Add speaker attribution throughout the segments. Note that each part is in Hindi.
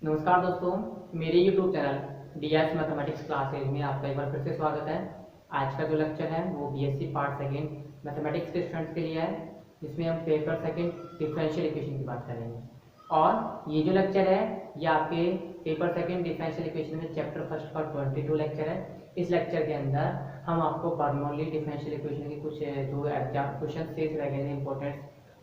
Speaker 1: नमस्कार दोस्तों, मेरे YouTube channel DS mathematics classes में आपका एक बार फिर से स्वागत है। आज का जो लेक्चर है वो बीएससी पार्ट सेकेंड मैथमेटिक्स के स्टूडेंट्स के लिए है, जिसमें हम पेपर सेकेंड डिफरेंशियल इक्वेशन की बात करेंगे। और ये जो लेक्चर है ये आपके पेपर सेकेंड डिफरेंशियल इक्वेशन में चैप्टर फर्स्ट का 22 लेक्चर है। इस लेक्चर के अंदर हम आपको बर्नौली डिफरेंशियल इक्वेशन के कुछ जो एग्जाम क्वेश्चन शेष रह गए थे इंपॉर्टेंट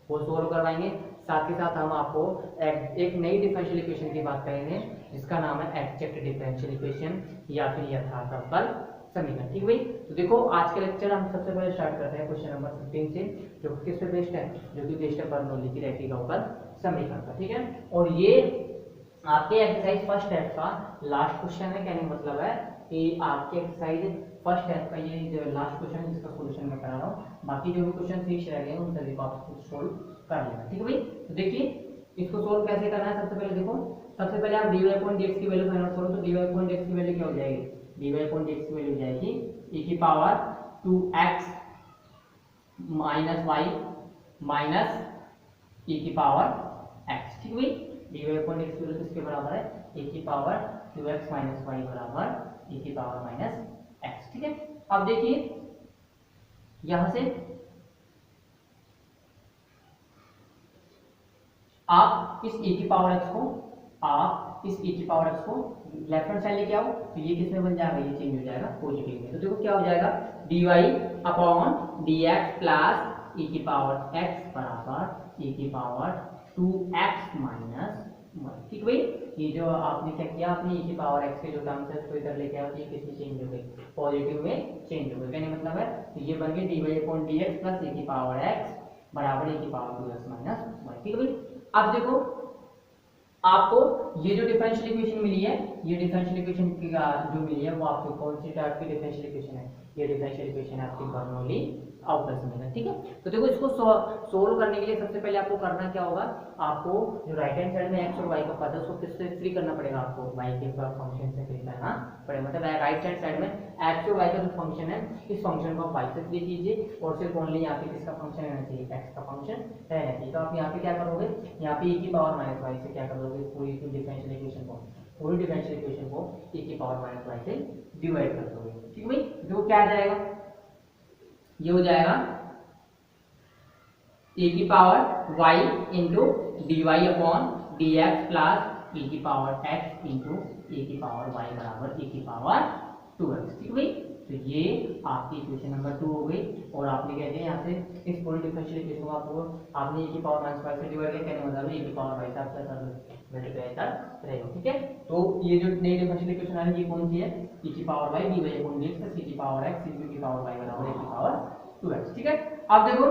Speaker 1: वो सोल्व करवाएंगे। साथ ही साथ हम आपको एक नई डिफरेंशियल इक्वेशन की बात करेंगे जिसका नाम है एग्जैक्ट डिफरेंशियल इक्वेशन या फिर यथार्थ अवकल समीकरण। ठीक भाई, तो देखो आज के लेक्चर हम सबसे पहले स्टार्ट करते हैं क्वेश्चन नंबर 15 से, जो किस पे बेस्ड है, जो कि बेस्ड है बर्नौली की रैखिक अवकल समीकरण का। ठीक है, और ये आपके एक्सरसाइज फर्स्ट स्टेप का लास्ट क्वेश्चन है। कहने का मतलब है कि आपके एक्सरसाइज फर्स्ट स्टेप का ये जो लास्ट क्वेश्चन है जिसका सॉल्यूशन मैं करा रहा हूँ। बाकी जो भी क्वेश्चन शेष रह गए उन सभी को आप सोल्व कर लेना। ठीक है भाई, तो देखिए इसको सोल्व कैसे करना है। सबसे पहले देखो, सबसे पहले आप dy/dx की वैल्यू फाइंड आउट करो। तो dy/dx की वैल्यू क्या हो जाएगी, dy/dx की वैल्यू हो जाएगी e की power 2x minus y minus e की पावर x। ठीक भाई, dy/dx की वैल्यू किसके बराबर है, e की पावर 2x माइनस y बराबर e की पावर माइनस x। ठीक है, अब देखिए यहां से आप इस e की पावर x को लेफ्ट हैंड साइड लेके आओ तो ये किस में बन जाएगा, ये चेंज हो जाएगा पॉजिटिव में। तो देखो क्या हो जाएगा, dy/dx प्लस e की पावर x बराबर e की पावर 2x माइनस 1। ठीक भाई, ये जो आपने क्या किया, आपने e की पावर x के जो टर्म्स है उसको इधर लेके आओ तो ये किस में चेंज हो गई, पॉजिटिव में चेंज हो गई। कहने मतलब है तो ये बन गई dy/dx प्लस e की पावर x बराबर e की पावर 2x माइनस 1। ठीक है भाई, अब देखो आपको ये जो डिफरेंशियल इक्वेशन मिली है, ये डिफरेंशियल इक्वेशन जो मिली है वो आपको कौन सी टाइप की डिफरेंशियल इक्वेशन है, ये डिफरेंशियल इक्वेशन है आपकी बर्नौली अवकल समीकरण। ठीक है, तो देखो इसको सोल्व करने के लिए सबसे पहले आपको करना क्या होगा, आपको जो राइट हैंड साइड में x और y का पद है उसको किससे फ्री करना पड़ेगा, आपको y के फंक्शन से फ्री करना पड़ेगा। मतलब राइट हैंड साइड में x और y का जो फंक्शन है इस फंक्शन को आप y से फ्री कीजिए और सिर्फ ओनली यहाँ पे किसका फंक्शन रहना चाहिए, x का फंक्शन रहना चाहिए। तो आप यहाँ पे क्या करोगे, यहाँ पे e की पावर माइनस y से क्या करोगे, पूरी डिफरेंशियल इक्वेशन को e की पावर माइनस y से डिवाइड कर दोगे। ठीक है भाई, देखो क्या आ जाएगा, ये हो जाएगा e की power y into dy/dx plus e की पावर x इंटू e की पावर y बराबर e की पावर 2x। ठीक है भाई, तो ये आपकी इक्वेशन नंबर 2 हो गई। और आपने कहते हैं यहाँ से इस पूरी डिफरेंशियल इक्वेशन को आपने e की पावर माइनस y से डिवाइड किया, कहने मतलब e की पावर y से आप क्या कर लो, मल्टीप्लाई कर रहे हो। ठीक है, तो ये जो नई डिफरेंशियल इक्वेशन आ रही है ये कौन सी है, e की power y dy/dx plus e की पावर x इंटू e की पावर y बराबर e की पावर 2x। ठीक है, अब देखो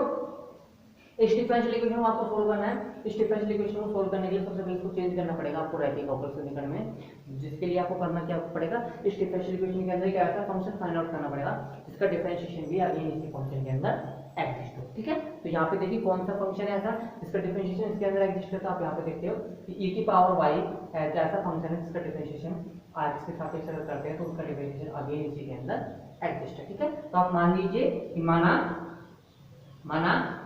Speaker 1: इस डिफरेंशियल इक्वेशन को आपको सोल्व करना है। इस डिफरेंशियल इक्वेशन को सोल्व करने के लिए सबसे पहले इसको चेंज करना पड़ेगा आपको रैखिक अवकल समीकरण में, जिसके लिए आपको करना क्या पड़ेगा, इस डिफरेंशियल इक्वेशन के अंदर क्या है, फंक्शन फाइंड आउट करना पड़ेगा जिसका डिफरेंशिएशन भी अगेन इसी फंक्शन के अंदर एग्जिस्ट हो। ठीक है, तो यहाँ पे देखिए कौन सा फंक्शन है ऐसा जिसका डिफरेंशिएशन इसके अंदर एग्जिस्ट है। तो आप यहाँ पे देखते हो कि e की पावर y ऐसा फंक्शन है जिसका डिफरेंशिएशन आज के सापेक्ष अगर करते हैं तो उसका डिफरेंशिएशन अगेन इसी के अंदर एग्जिस्ट है। ठीक है, तो आप मान लीजिए कि माना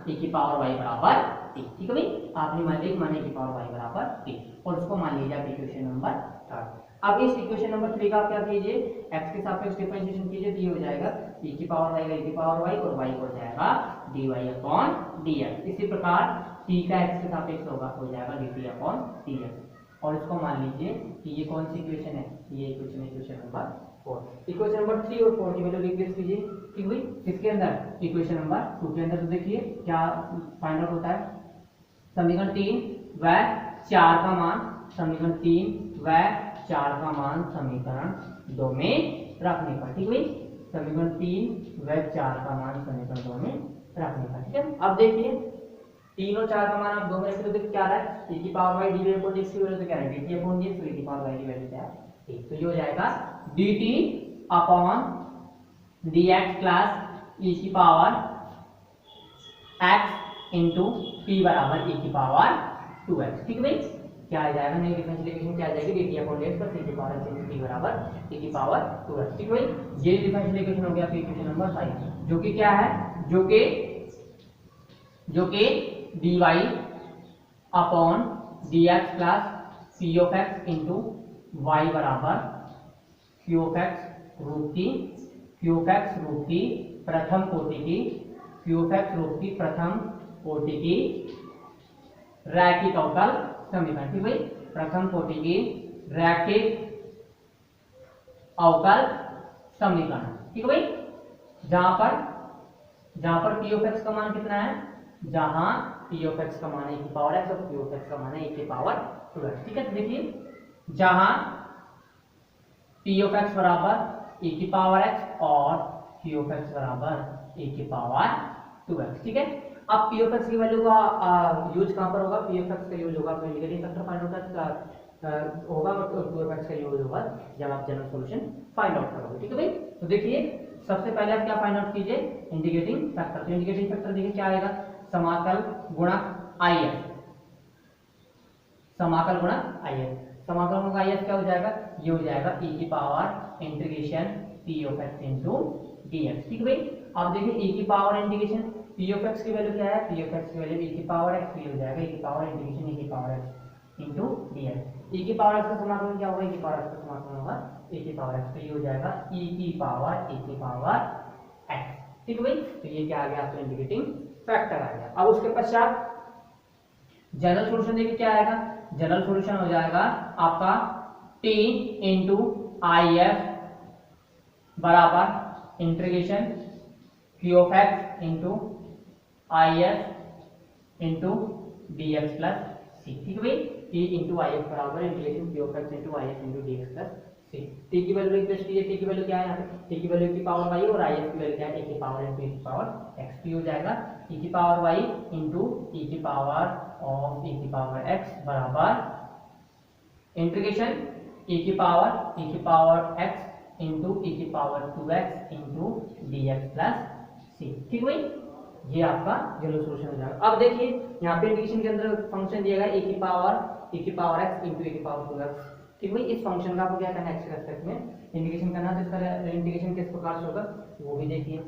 Speaker 1: e की पावर y बराबर t। ठीक है भाई, आपने मान लिया माना e की पावर y बराबर t और उसको मान लीजिए आप इक्वेशन नंबर 3। अब इस इक्वेशन नंबर 3 का आप क्या कीजिए, x के सापेक्ष डिफरेंशिएशन कीजिए तो ये हो जाएगा e की पावर y का e की पावर y और y हो जाएगा dy/dx। इसी प्रकार t का x के सापेक्ष होगा हो जाएगा dt/dx और इसको मान लीजिए कि ये कौन सी इक्वेशन है, ये इक्वेशन नंबर 4। इक्वेशन नंबर 3 और 4 की वैल्यू रिप्लेस कीजिए। ठीक हुई, किसके अंदर, इक्वेशन नंबर 2 के अंदर। तो देखिए क्या फाइंड आउट होता है, समीकरण 3 व 4 का मान, समीकरण 3 व 4 का मान समीकरण 2 में रखने पर। ठीक हुई, समीकरण 3 व 4 का मान समीकरण 2 में रखने पर। ठीक है, अब देखिए 3 और 4 का मान आप 2 में रखें तो देखिए क्या आ रहा है, e की पावर y dy/dx की वैल्यू तो क्या है dt/dx, तो e की पावर y की वैल्यू क्या है, तो ये हो जाएगा dt/dx प्लस e की पावर x इंटू t बराबर e की पावर 2x। ठीक है भाई, क्या आ जाएगा, नई डिफरेंशियल इक्वेशन क्या आ जाएगी, dt/dx प्लस e की पावर x इंटू t बराबर e की पावर 2x। ठीक है भाई, ये डिफरेंशियल इक्वेशन हो गया आपकी इक्वेशन नंबर 5, जो कि क्या है, जो कि dy/dx plus P of x into Y बराबर क्यू ऑफ एक्स रूट की क्यू ऑफ एक्स रूट की प्रथम कोटि की क्यू ऑफ एक्स रूट की प्रथम कोटि की रैखिक अवकल समीकरण। ठीक भाई, प्रथम कोटि की रैखिक अवकल समीकरण। ठीक भाई, जहां पर पी ऑफ एक्स का मान कितना है, जहां पी ऑफ एक्स का मान है e की पावर एक्स और पी ऑफ एक्स का मान है e की पावर 2x। ठीक है, तो देखिए जहां पी ऑफ एक्स बराबर e की पावर x और q ऑफ एक्स बराबर e की पावर 2x। ठीक है, अब पी ऑफ एक्स की वैल्यू का यूज कहां पर होगा, पी ऑफ एक्स का यूज होगा अपने इंटीग्रेटिंग फैक्टर फाइंड आउट होगा और क्यू ऑफ एक्स का यूज होगा जब आप जनरल सॉल्यूशन फाइंड आउट करोगे। ठीक है भाई, तो देखिए सबसे पहले आप क्या फाइंड आउट कीजिए, इंटीग्रेटिंग फैक्टर। तो इंटीग्रेटिंग फैक्टर देखिए क्या आएगा, समाकल गुणक आई एफ, समाकल गुणक आई एफ, समाकल गुणक आई एफ क्या हो जाएगा, ये हो जाएगा e की power integration P of x into d x. ठीक है भाई, अब देखिए e की power integration P of x की वैल्यू क्या है, पी ऑफ एक्स की वैल्यू e की पावर एक्स, ये हो जाएगा e की पावर इंटीग्रेशन e की power x into d x. e की पावर एक्स का समाकलन क्या होगा, e की पावर एक्स का समाकलन होगा e की पावर एक्स, तो ये हो जाएगा e की पावर एक्स। ठीक है भाई, तो ये क्या आ गया आपका इंटीग्रेटिंग फैक्टर आ गया। अब उसके पश्चात जनरल सॉल्यूशन देखिए क्या आएगा, जनरल सॉल्यूशन हो जाएगा आपका t इंटू आई एफ बराबर integration q of x into I F into d x plus c. ठीक है भाई, t इंटू आई एफ बराबर integration q of x into I F into d x plus c. t की वैल्यू रिप्लेस कीजिए, t की वैल्यू क्या है यहाँ पे, t की वैल्यू की पावर y और आई एफ की वैल्यू क्या है, e की पावर इंटू e की पावर x। p हो जाएगा e की पावर y इंटू e की पावर ऑफ e की पावर x बराबर इंटीग्रेशन e की पावर x इंटू e की power 2x into dx plus c। ठीक भाई, ये आपका जनरल सॉल्यूशन हो जाएगा। अब देखिए यहाँ पे इंटीग्रेशन के अंदर फंक्शन दिया गया e की पावर x इंटू e की पावर 2x। ठीक भाई, इस फंक्शन का आपको क्या करना है, x के रेस्पेक्ट में इंटीग्रेशन करना है, तो इसका इंटीग्रेशन किस प्रकार से होगा वो भी देखिए।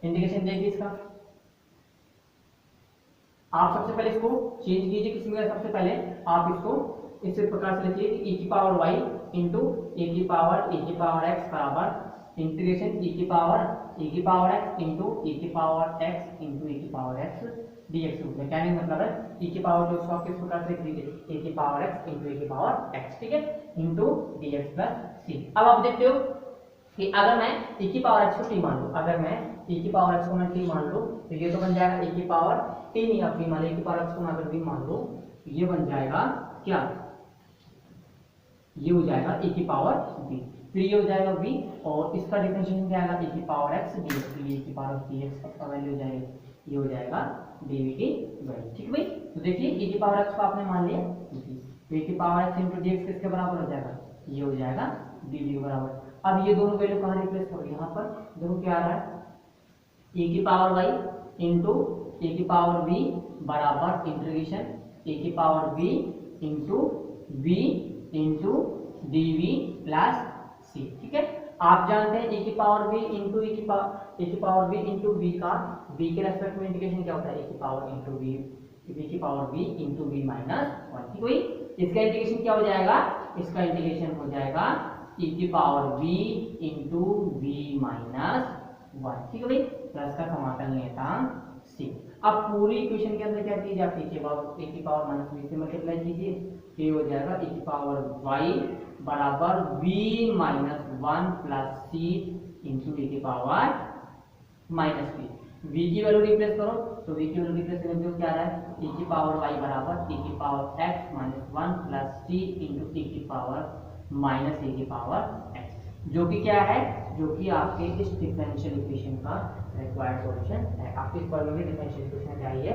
Speaker 1: इंटीग्रेशन देखिए इसका, आप सबसे पहले इसको चेंज कीजिए किसमें, सबसे पहले आप इसको इस प्रकार से लिखिए कि e की पावर y इंटू e की पावर x बराबर इंटीग्रेशन e की पावर x इंटू e की पावर x इंटू e की पावर x dx रूप में। कहने का मतलब है e की पावर जो इसको किस प्रकार से लिख लीजिए, e की पावर x इंटू e की पावर x। ठीक है, इंटू dx प्लस c। अब आप देखते हो कि अगर मैं e की पावर x को t मान लूं, अगर मैं e की पावर x को मैं t मान लूं, तो ये तो बन जाएगा e की पावर t नहीं अपनी मान, e की पावर x को मैं अगर v मान लूं, तो ये बन जाएगा क्या, ये हो जाएगा e की पावर v, फिर ये हो जाएगा v और इसका डिफरेंशिएशन क्या आएगा, e की पावर x dx, तो ये e की पावर dx का वैल्यू हो जाएगा, ये हो जाएगा dv की वैल्यू। ठीक है भाई, तो देखिए e की पावर x को आपने मान लिया, तो e की पावर x इंटू dx किसके बराबर हो जाएगा, ये हो जाएगा dv के बराबर। अब ये दोनों वैल्यू कहाँ रिप्लेस करोगे, यहाँ पर देखो क्या आ रहा है, e की पावर y इंटू e की पावर v बराबर इंटीग्रेशन e की power v into v into dv plus c। ठीक है, आप जानते हैं e की पावर v इंटू e की पावर v इंटू v का v के रेस्पेक्ट में इंटीग्रेशन क्या होता है, e की पावर इंटू v की power v into v minus 1। ठीक है, इसका इंटीग्रेशन क्या हो जाएगा, इसका इंटीग्रेशन हो जाएगा e की power v into v minus 1। ठीक है भाई, प्लस का समाकल नियतांक c। अब पूरी इक्वेशन के अंदर क्या कीजिए, आप नीचे e की पावर माइनस v से मल्टीप्लाई कीजिए, ये हो जाएगा e की पावर y बराबर v minus 1 plus c into e की पावर माइनस v। v की वैल्यू रिप्लेस करो, तो v की वैल्यू रिप्लेस करने से क्या आ रहा है, e की पावर y बराबर e की power x minus 1 plus c into e की पावर माइनस e की पावर x, जो कि क्या है, जो कि आपके इस डिफरेंशियल इक्वेशन का रिक्वायर्ड सॉल्यूशन है। आपके इस बर्नौली डिफरेंशियल इक्वेशन का ये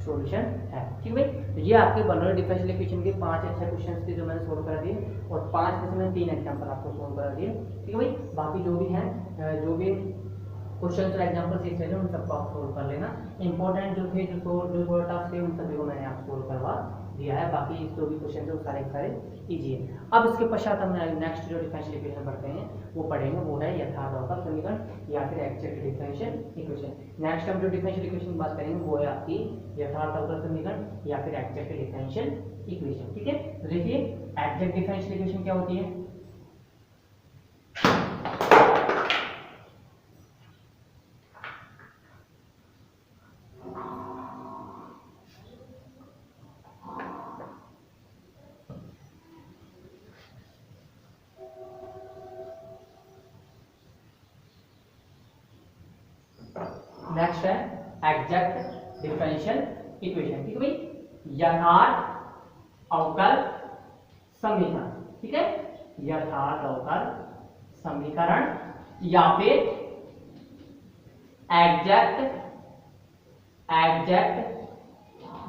Speaker 1: सॉल्यूशन है। ठीक है, तो ये आपके बर्नौली डिफरेंशियल इक्वेशन के 5 अच्छे क्वेश्चंस थे जो मैंने सोल्व करा दिए, और 5 में से मैंने 3 एग्जांपल आपको सोल्व करा दिए। ठीक है भाई, बाकी जो भी हैं, जो भी क्वेश्चंस और एग्जांपल सीख रहे हैं उन सबको आप सोल्व कर लेना। इंपॉर्टेंट जो थे, जो थोड़ा टफ थे, उन सभी को मैंने आप सोल्व करवा दिया है, बाकी जो भी क्वेश्चन है वो सारे के सारे इजी है। अब इसके पश्चात हम नेक्स्ट जो डिफरेंशियल इक्वेशन पढ़ते हैं वो पढ़ेंगे, वो है यथार्थ अवकल समीकरण या फिर एग्जैक्ट डिफरेंशियल इक्वेशन। नेक्स्ट हम जो डिफरेंशियल इक्वेशन की बात करेंगे वो है आपकी यथार्थ अवकल समीकरण या फिर एग्जैक्ट डिफरेंशियल इक्वेशन। ठीक है, तो देखिए एग्जैक्ट डिफरेंशियल इक्वेशन क्या होती है। नेक्स्ट है एग्जैक्ट डिफरेंशियल इक्वेशन। ठीक है भाई, यथार्थ अवकल समीकरण। ठीक है, यथार्थ अवकल समीकरण या फिर एग्जैक्ट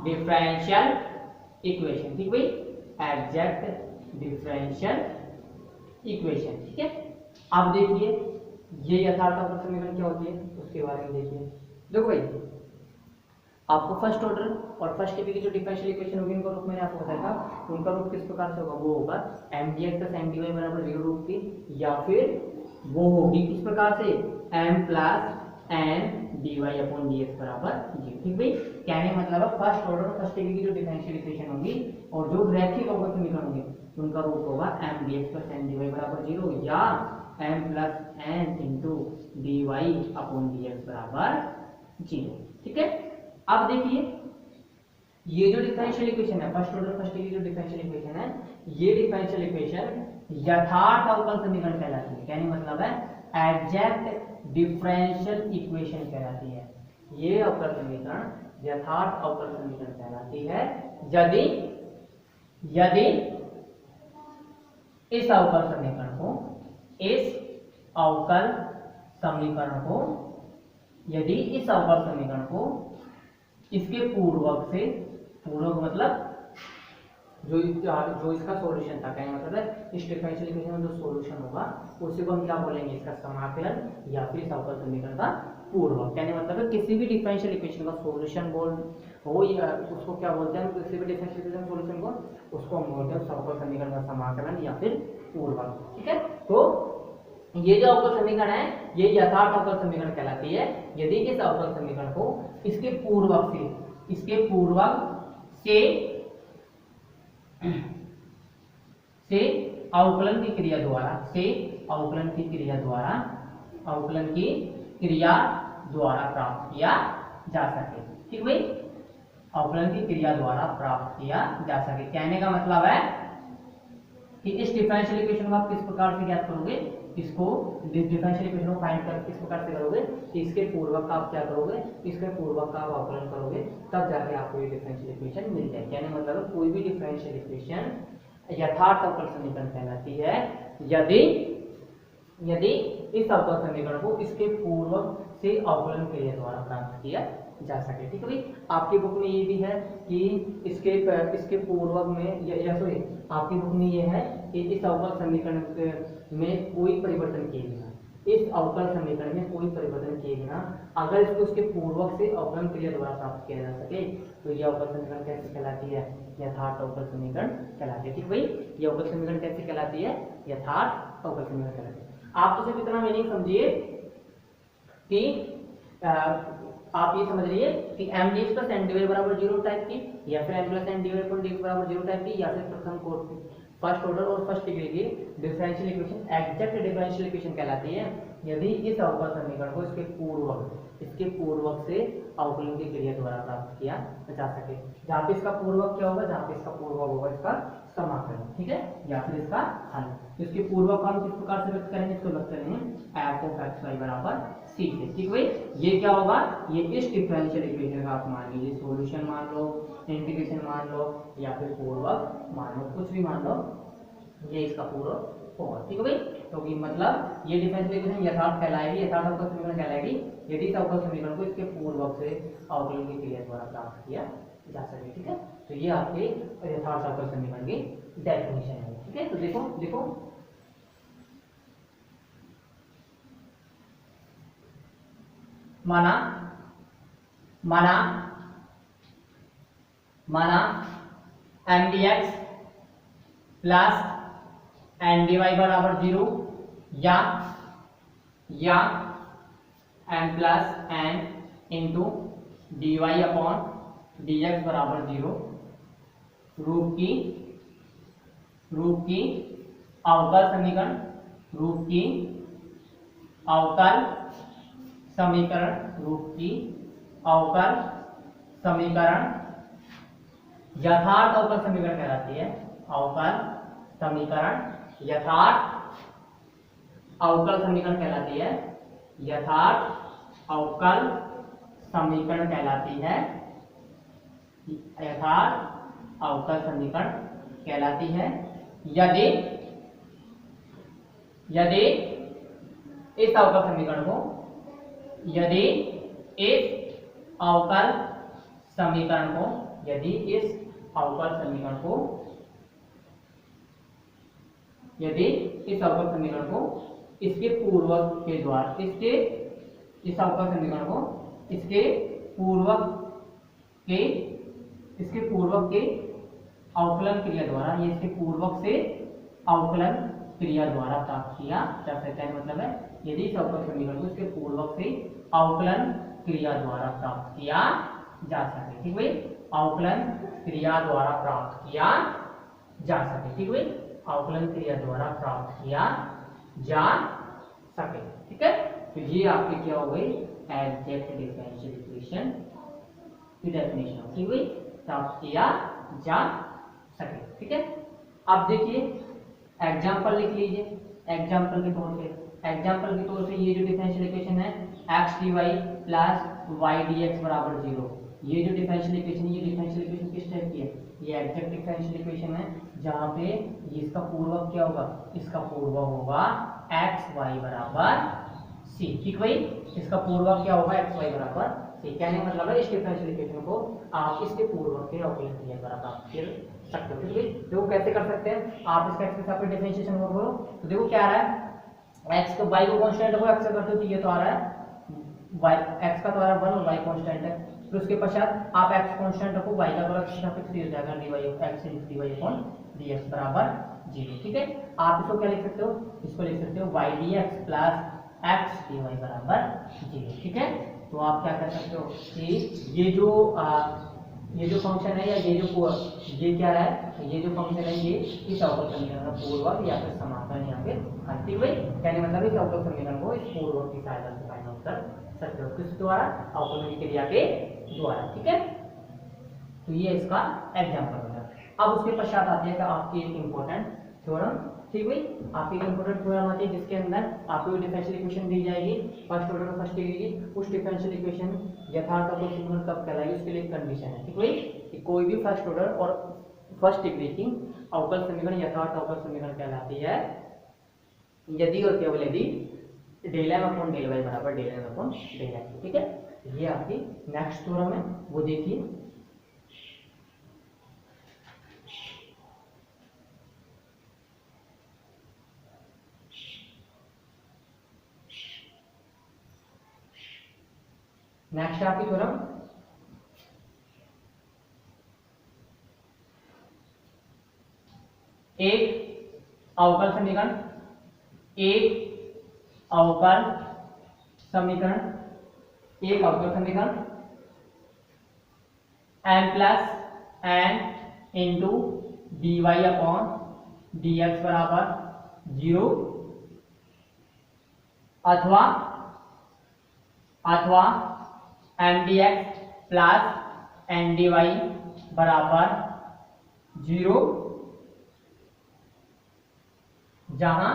Speaker 1: डिफरेंशियल इक्वेशन। ठीक भाई, एग्जैक्ट डिफरेंशियल इक्वेशन। ठीक है, अब देखिए ये यथार्थ अवकल समीकरण क्या होती है उसके बारे में देखिए। देखो भाई, आपको फर्स्ट ऑर्डर और फर्स्ट डिग्री की जो डिफरेंशियल इक्वेशन होगी उनका रूप मैंने आपको बताया था, उनका रूप किस प्रकार से होगा, वो होगा M D x plus M D Y बराबर 0 रूप की, या फिर वो होगी किस प्रकार से M plus N D Y upon D X बराबर 0। ठीक भाई, कहने का मतलब है फर्स्ट ऑर्डर और फर्स्ट डिग्री की जो डिफरेंशियल इक्वेशन होगी और जो रैखिक अवकल समीकरण होंगे उनका रूप होगा M D x plus N D Y बराबर 0 या M plus N into D Y upon D X बराबर 0। ठीक है, अब देखिए ये जो डिफरेंशियल इक्वेशन है फर्स्ट ऑर्डर फर्स्ट डिग्री जो डिफरेंशियल इक्वेशन है, ये डिफरेंशियल इक्वेशन यथार्थ अवकल समीकरण कहलाती है। कहने मतलब है एग्जैक्ट डिफरेंशियल इक्वेशन कहलाती है। ये अवकल समीकरण यथार्थ अवकल समीकरण कहलाती है यदि यदि इस अवकल समीकरण को यदि इस अवकल समीकरण को इसके पूर्वक से, पूर्वक मतलब जो इसका सॉल्यूशन था, कहने मतलब है इस डिफरेंशियल इक्वेशन में जो सॉल्यूशन होगा उसी को हम क्या बोलेंगे, इसका समाकलन या फिर इस अवकल समीकरण का पूर्वक। कहने मतलब है किसी भी डिफरेंशियल इक्वेशन का सॉल्यूशन बोल हो या उसको क्या बोलते हैं, किसी भी डिफरेंशियल इक्वेशन सॉल्यूशन को उसको हम बोलते हैं अवकल समीकरण का समाकलन या फिर पूर्वक। ठीक है, तो ये जो अवकल समीकरण है ये यथार्थ अवकल समीकरण कहलाती है यदि इस अवकल समीकरण को इसके पूर्वक से अवकलन की क्रिया द्वारा प्राप्त किया जा सके। ठीक भाई, अवकलन की क्रिया द्वारा प्राप्त किया जा सके। कहने का मतलब है कि इस डिफरेंशियल इक्वेशन को आप किस प्रकार से ज्ञात करोगे, इसको डिफरेंशियल इक्वेशन को फाइंड कर किस प्रकार से करोगे, इसके पूर्वक का आप क्या करोगे, इसके पूर्वक का आप अवकलन करोगे, तब जाके आपको ये डिफरेंशियल इक्वेशन मिल जाए। यानी मतलब कोई भी डिफरेंशियल इक्वेशन यथार्थ अवकल समीकरण कहलाती है यदि इस अवकल समीकरण को इसके पूर्वक से अवकलन क्रिया द्वारा प्राप्त किया जा सके। ठीक है भाई, आपकी बुक में ये भी है कि इसके पूर्वक में या सॉरी आपकी बुक में ये है कि इस अवकल समीकरण में कोई परिवर्तन किए बिना, इस अवकल समीकरण में कोई परिवर्तन किए बिना अगर इसको उसके पूर्वक से अवकलन क्रिया द्वारा प्राप्त किया जा सके तो ये अवकल समीकरण कैसे कहलाती है, यथार्थ अवकल समीकरण कहलाती है। ठीक भाई, ये अवकल समीकरण कैसे कहलाती है, यथार्थ अवकल समीकरण कहलाती है। आप तो सिर्फ इतना मीनिंग समझिए कि आप ये समझ रही है कि M D x plus N D Y बराबर 0 टाइप की या फिर M plus N D Y upon D X बराबर 0 टाइप की, या फिर प्रथम कोर्स फर्स्ट ऑर्डर और फर्स्ट डिग्री की differential equation exact differential equation कहलाती है यदि इस अवकल समीकरण को इसके पूर्वक से अवकलन की क्रिया द्वारा प्राप्त किया जा सके। जहाँ पे इसका पूर्वक क्या होगा, जहाँ पे इसका पूर्वक होगा इसका समाकलन। ठीक है, या फिर इसका हल। इसके पूर्वक हम किस प्रकार से व्यक्त करेंगे, इसको व्यक्त करेंगे एफ ऑफ एक्स वाई बराबर सी से। ठीक भाई, ये क्या होगा, ये इस डिफरेंशियल इक्वेशन का आप मान लीजिए सॉल्यूशन मान लो, इंटीग्रेशन मान लो या फिर पूर्वक मान लो, कुछ भी मान लो, ये इसका पूर्वक होगा। ठीक है भाई, तो मतलब ये डिफरेंशियल इक्वेशन यथार्थ कहलाएगी, यथार्थ अवकल समीकरण कहलाएगी यदि इस अवकल समीकरण को इसके पूर्वक से अवकलन की क्रिया द्वारा प्राप्त किया जा सके। ठीक है, तो ये आपके यथार्थ अवकल समीकरण की डेफिनेशन है। ठीक है, तो देखो माना M D x plus N D Y बराबर 0 या M plus N into D Y upon D X बराबर 0 रूप की अवकल समीकरण रूप की अवकल समीकरण यथार्थ अवकल समीकरण कहलाती है। अवकल समीकरण यथार्थ अवकल समीकरण कहलाती है। यथार्थ अवकल समीकरण कहलाती है। यथार्थ अवकल समीकरण कहलाती है यदि इस अवकल समीकरण को यदि इस अवकल समीकरण को इसके पूर्वक के द्वारा इस अवकल समीकरण को इसके पूर्वक के अवकलन क्रिया द्वारा इसके पूर्वक से अवकलन क्रिया द्वारा प्राप्त किया जा सकता है। मतलब है यदि इस अवकल समीकरण को इसके पूर्वक से अवकलन क्रिया द्वारा प्राप्त किया जा सके। ठीक है, अवकलन क्रिया द्वारा प्राप्त किया जा सके। ठीक है, अवकलन क्रिया द्वारा प्राप्त किया जा सके। ठीक है, तो ये आपकी क्या हो गई एग्जैक्ट डिफरेंशियल इक्वेशन की डेफिनेशन। ठीक है, प्राप्त किया जा सके। ठीक है, अब देखिए एग्जाम्पल लिख लीजिए। एग्जाम्पल के तौर पे ये जो डिफरेंशियल इक्वेशन है X D Y plus Y D X बराबर 0, ये जो डिफरेंशियल इक्वेशन किस टाइप की है? ये एग्जैक्ट डिफरेंशियल इक्वेशन है जहाँ पे इसका पूर्वक क्या होगा? इसका पूर्वक होगा एक्स वाई बराबर सी। ठीक भाई, इसका पूर्वक क्या होगा? एक्स वाई बराबर सी। कहने का मतलब है इस डिफरेंशियल इक्वेशन को आप इसके पूर्वक के अवकलन क्रिया द्वारा प्राप्त कर सकते हो। ठीक है, देखो कैसे कर सकते हैं आप इसका एक्स के साथ डिफरेंशिएशन करो तो देखो क्या आ रहा है, एक्स को वाई को कांस्टेंट को एक्स से करते हो तो ये तो आ रहा है वाई एक्स का तो आ रहा है 1 और वाई कांस्टेंट है। फिर उसके पश्चात आप एक्स कांस्टेंट रखो, वाई का तो एक्स का फिक्स हो जाएगा dy x dy upon dx बराबर 0। ठीक है, आप इसको क्या लिख सकते हो? इसको लिख सकते हो y dx plus x dy बराबर 0। ठीक है, तो आप क्या कर सकते हो कि ये जो फंक्शन है या ये क्या है, ये जो फंक्शन है ये इस अवकल समीकरण का पूर्वक या फिर समाकलन यहाँ पे अंतिम हुई। कहने मतलब इस अवकल समीकरण को इस पूर्वक की सहायता से फाइंड आउट कर सकते हो। किस द्वारा? अवकलन की क्रिया के द्वारा। ठीक है, तो ये इसका एग्जाम्पल होगा। अब उसके पश्चात आती है कि आपकी एक इम्पोर्टेंट थ्योरम। ठीक भाई, आपकी एक इम्पोर्टेंट थ्योरम आती है जिसके अंदर आपको डिफरेंशियल इक्वेशन दी जाएगी फर्स्ट ऑर्डर फर्स्ट डिग्री की। उस डिफरेंशियल इक्वेशन यथार्थ अवकल समीकरण कब कहलाएगी उसके लिए कंडीशन है। ठीक भाई, कि कोई भी फर्स्ट ऑर्डर और फर्स्ट डिग्री की अवकल समीकरण यथार्थ अवकल समीकरण कहलाती है यदि और केवल यदि del M upon del y बराबर del M upon del x. ठीक है, ये आपकी नेक्स्ट थ्योरम है, वो देखिए। नेक्स्ट आपकी थ्योरम एक अवकल समीकरण M plus N into D Y upon D X बराबर 0 अथवा M D x plus N D Y बराबर 0 जहां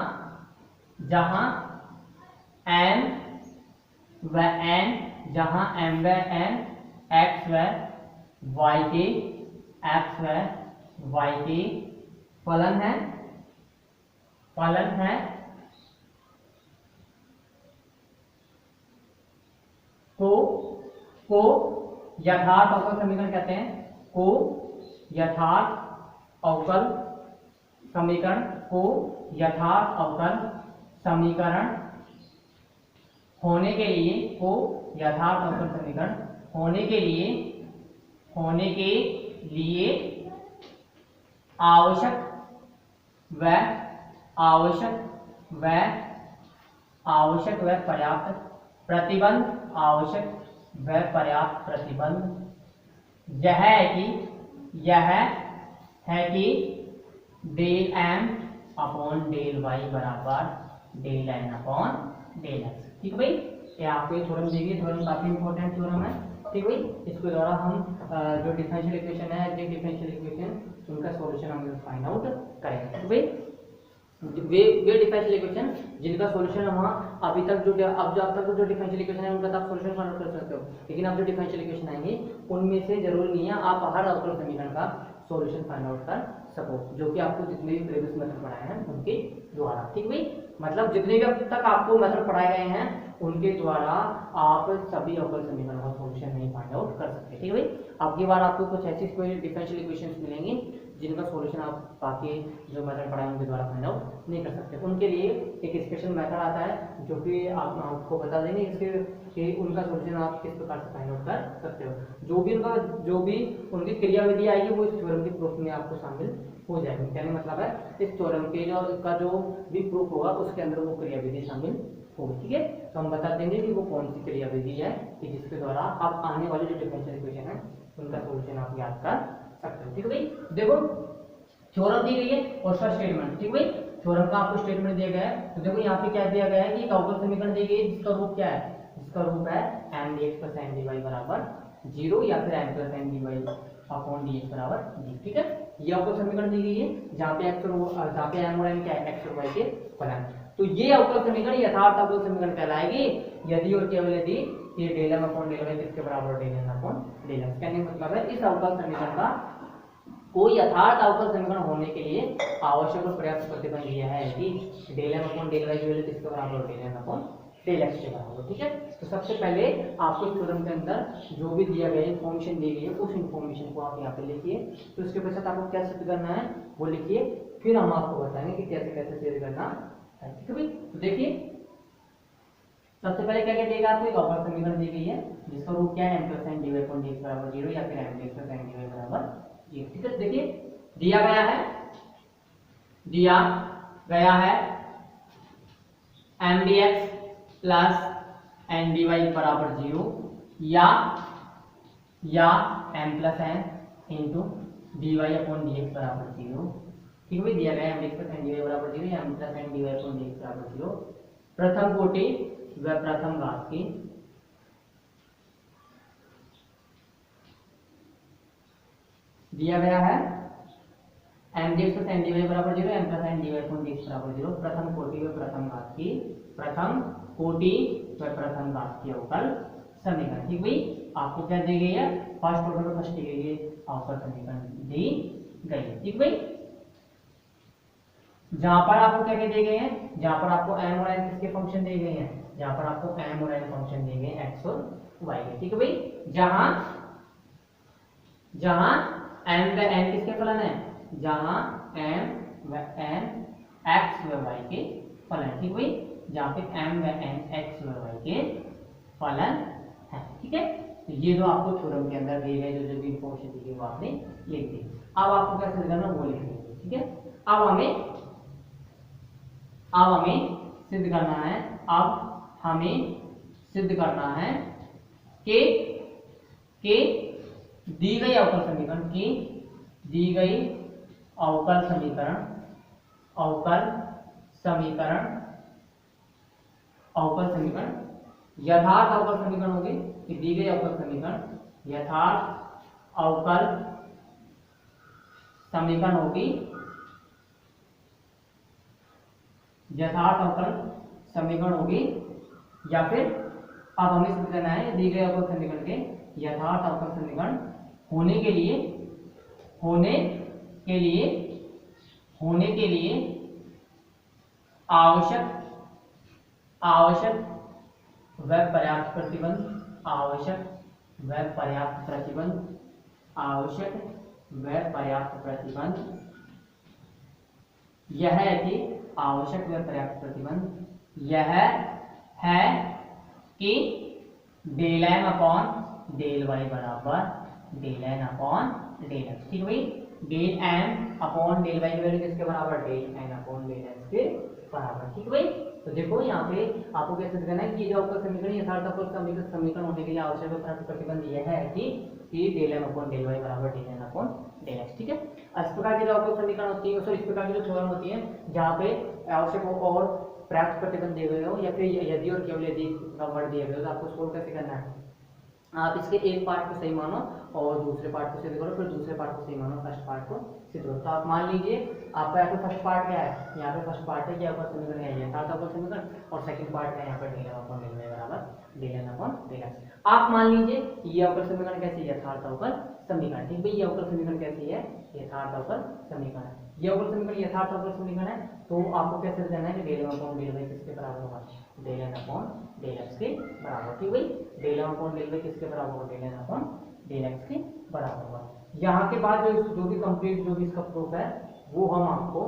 Speaker 1: एम व एन एक्स व वाई के फलन है को यथार्थ अवकल समीकरण कहते हैं। को यथार्थ अवकल समीकरण होने के लिए आवश्यक व आवश्यक व आवश्यक व पर्याप्त प्रतिबंध, आवश्यक व पर्याप्त प्रतिबंध यह है कि del M upon del y बराबर del N upon del x. ठीक भाई, ये आपको ये थ्योरम देगी, थ्योरम काफी इंपॉर्टेंट थ्योरम है। ठीक भाई, इसके द्वारा हम जो डिफरेंशियल इक्वेशन है, जो डिफरेंशियल इक्वेशन उनका सॉल्यूशन हम फाइंड आउट करेंगे। ठीक भाई, वे डिफरेंशियल इक्वेशन जिनका सॉल्यूशन हम अभी तक अब तक जो डिफरेंशियल इक्वेशन है उनका तो आप सॉल्यूशन फाइंड आउट कर सकते हो, लेकिन अब जो डिफरेंशियल इक्वेशन आएंगे उनमें से जरूरी नहीं है आप हर अवकल समीकरण का सॉल्यूशन फाइंड आउट कर सको, जो कि आपको जितने भी प्रीवियस मेथड पढ़ाए हैं उनके द्वारा। ठीक भाई, मतलब जितने भी अब तक आपको मेथड पढ़ाए गए हैं उनके द्वारा आप सभी अवकल समीकरण का सॉल्यूशन नहीं फाइंड आउट कर सकते। ठीक है भाई, अब की बार आपको कुछ ऐसी कोई डिफरेंशियल इक्वेशंस मिलेंगे जिनका सॉल्यूशन आप बाकी जो मेथड पढ़ाए उनके द्वारा फाइंड आउट नहीं कर सकते। उनके लिए एक स्पेशल मेथड आता है जो कि आपको बता देंगे इसके कि उनका सॉल्यूशन आप किस प्रकार से फाइंड आउट कर सकते हो। जो भी उनकी क्रियाविधि आएगी वो इस थ्योरम के प्रूफ में आपको शामिल हो जाएगी। कहने मतलब है इस थ्योरम के जो भी प्रूफ होगा उसके अंदर वो क्रियाविधि शामिल होगी। ठीक है, तो हम बता देंगे कि वो कौन सी क्रियाविधि है कि जिसके द्वारा आप आने वाले जो डिफरेंशियल इक्वेशन है उनका सॉल्यूशन आप याद कर सकते हो। ठीक है भाई, देखो थ्योरम दी गई है और उसका स्टेटमेंट। ठीक भाई, थ्योरम का आपको स्टेटमेंट दिया गया है, तो देखो यहाँ पे क्या दिया गया है कि एक अवकल समीकरण दी गई है जिसका रूप क्या है, जिसका रूप है M D x plus M D Y बराबर 0 या फिर M plus M D Y upon D X बराबर 0। ठीक है, ये अवकल समीकरण दी गई है जहाँ पे एम और एन क्या है, एक्स और वाई के फलन। तो ये अवकल समीकरण यथार्थ अवकल समीकरण कहलाएगी यदि और केवल यदि ये del M upon del Y किसके बराबर del N upon del X. कहने का मतलब है इस अवकल समीकरण का कोई यथार्थ अवकल समीकरण होने के लिए आवश्यक और पर्याप्त प्रतिबंध यह है कि del M upon del Y की वैल्यू किसके बराबर del N upon del x के बराबर। ठीक है, तो सबसे पहले आपको इस थ्योरम के अंदर जो भी दिया गया इन्फॉर्मेशन दी गई है उस इन्फॉर्मेशन को आप यहाँ पे लिखिए। तो उसके पश्चात आपको क्या सिद्ध करना है वो लिखिए, फिर हम आपको बताएंगे कि कैसे कैसे सिद्ध करना है। ठीक है भाई, तो देखिए सबसे पहले क्या क्या देगा आपको, एक अवकल समीकरण दी गई है जिसका रूप क्या है M plus N D Y upon D X बराबर 0 या फिर M D x plus N D Y बराबर 0। ठीक है, देखिए दिया गया है M D x plus N D Y बराबर 0 या M plus N into D Y upon D X बराबर 0। ठीक है, दिया गया है M D x plus N D Y बराबर 0 या M plus N D Y upon D X बराबर 0 प्रथम कोटि व प्रथम घात की दिया गया है M D x plus N D Y बराबर 0 M plus N D Y upon D X बराबर 0 प्रथम कोटि व प्रथम घात की अवकल समीकरण। ठीक भाई, आपको क्या दी गई है, फर्स्ट ऑर्डर में फर्स्ट दी गई है अवकल समीकरण दी गई है। ठीक भाई, जहां पर आपको क्या क्या दिए गए हैं, जहां पर आपको एम और एन किसके फंक्शन दिए गए हैं, जहां पर आपको एम और एन फंक्शन दिए गए एक्स और वाई के। ठीक है भाई, जहां एम व एन किसके फलन है, जहां एम व एन एक्स व वाई के फलन। ठीक भाई, जहां पे एम व एन एक्स व वाई के फलन है। ठीक है, तो ये जो आपको थ्योरम के अंदर दिए गए जो भी इंफॉर्मेशन दी गई वो आपने लिख दी। अब आपको क्या सिद्ध करना वो लिख लीजिए। ठीक है, अब हमें सिद्ध करना है कि दी गई अवकल समीकरण यथार्थ अवकल समीकरण होगी कि दी गई अवकल समीकरण यथार्थ अवकल समीकरण होगी या फिर अब हमें सिद्ध करना है दी गई अवकल समीकरण के यथार्थ अवकल समीकरण होने के लिए आवश्यक व पर्याप्त प्रतिबंध यह है कि del M upon del y बराबर del N upon del x. ठीक है भाई, del M upon del Y की वैल्यू किसके बराबर, del N upon del x के बराबर। ठीक है भाई, तो देखो यहाँ पे आपको कैसे करना है कि जो आपका समीकरण यथार्थपूर्ण समीकरण होने के लिए आवश्यक प्रतिबंध यह है कि del M upon del y बराबर del N upon del x. ठीक है, इस प्रकार की जो आपको समीकरण होती है, सॉरी इस प्रकार की जो थ्योरम होती है जहाँ पे आवश्यक हो और प्राप्त प्रतिबंध दिए गए हो या फिर यदि और केवल यदि का वर्ड दिए गए हो, तो आपको सोल्व कैसे करना है, आप इसके एक पार्ट को सही मानो और दूसरे पार्ट को सिद्ध करो, फिर दूसरे पार्ट को सही मानो, फर्स्ट पार्ट को सिद्ध करो। तो आप मान लीजिए आपका यहाँ पे फर्स्ट पार्ट क्या है, यहाँ पे फर्स्ट पार्ट है कि आपका समीकरण है यथार्थपूर्ण समीकरण, और सेकंड पार्ट है यहाँ पर del M upon del y बराबर del N upon del x. आप मान लीजिए ये अवकल समीकरण कैसी है, यथार्थपूर्ण समीकरण। ठीक भाई, ये अवकल समीकरण कैसी है, यथार्थपूर्ण समीकरण है। ये अवकल समीकरण यथार्थपूर्ण समीकरण है, तो आपको कैसे करना है कि del M upon del Y किसके बराबर होगा, del N upon del x के बराबर। ठीक भाई, del M upon del Y किसके बराबर होगा, del N upon del x के बराबर होगा। यहाँ के बाद जो भी कंप्लीट जो भी इसका प्रूफ है वो हम आपको,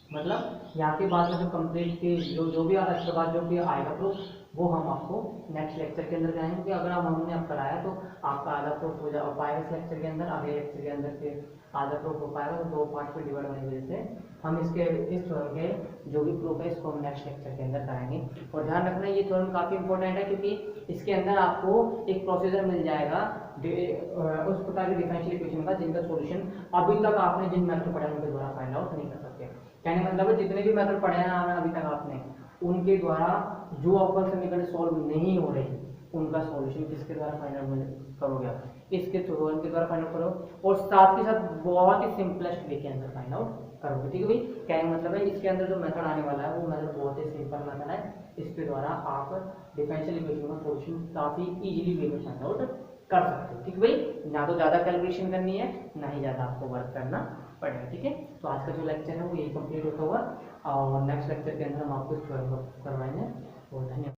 Speaker 1: मतलब यहाँ के बाद में जो कंप्लीट के जो भी इसके बाद जो भी आएगा प्रूफ वो हम आपको नेक्स्ट लेक्चर के अंदर कराएंगे, क्योंकि अगर हमने अब कराया तो आपका आधा प्रूफ हो पाएगा इस लेक्चर के अंदर, अगले लेक्चर के अंदर से आधा प्रूफ हो पाएगा, तो दो पार्ट में डिवाइड होने की वजह से हम इस थ्योरम के जो भी प्रूफ है इसको हम नेक्स्ट लेक्चर के अंदर कराएंगे। और ध्यान रखना ये थ्योरम काफ़ी इंपॉर्टेंट है, क्योंकि इसके अंदर आपको एक प्रोसीजर मिल जाएगा उस प्रकार के डिफरेंशियल इक्वेशन का जिनका सॉल्यूशन अभी तक आपने जिन मेथड पढ़े उनके द्वारा फाइंड आउट नहीं कर सकते। कहने का मतलब है जितने भी मेथड पढ़े हैं अभी तक आपने, उनके द्वारा जो अवकल समीकरण सॉल्व नहीं हो रहे उनका सॉल्यूशन किसके द्वारा फाइंड आउट करोगे आप, इसके थ्योरम के द्वारा फाइंड आउट करो, और साथ के साथ बहुत ही सिंपलेस्ट वे के अंदर फाइंड आउट करोगे। ठीक है भाई, कहने का मतलब है इसके अंदर जो मेथड आने वाला है वो मेथड बहुत ही सिंपल मेथड है, इसके द्वारा आप डिफरेंशियल इक्वेशन का सॉल्यूशन काफ़ी इजीली वे में फाइंड आउट कर सकते हो। ठीक है भाई, ना तो ज़्यादा कैलकुलेशन करनी है ना ही ज़्यादा आपको वर्क करना पड़ेगा। ठीक है, तो आज का जो लेक्चर है वो यही कंप्लीट होता हुआ, और नेक्स्ट लेक्चर के अंदर हम आपको इस थ्योरम को करवाएंगे। और धन्यवाद।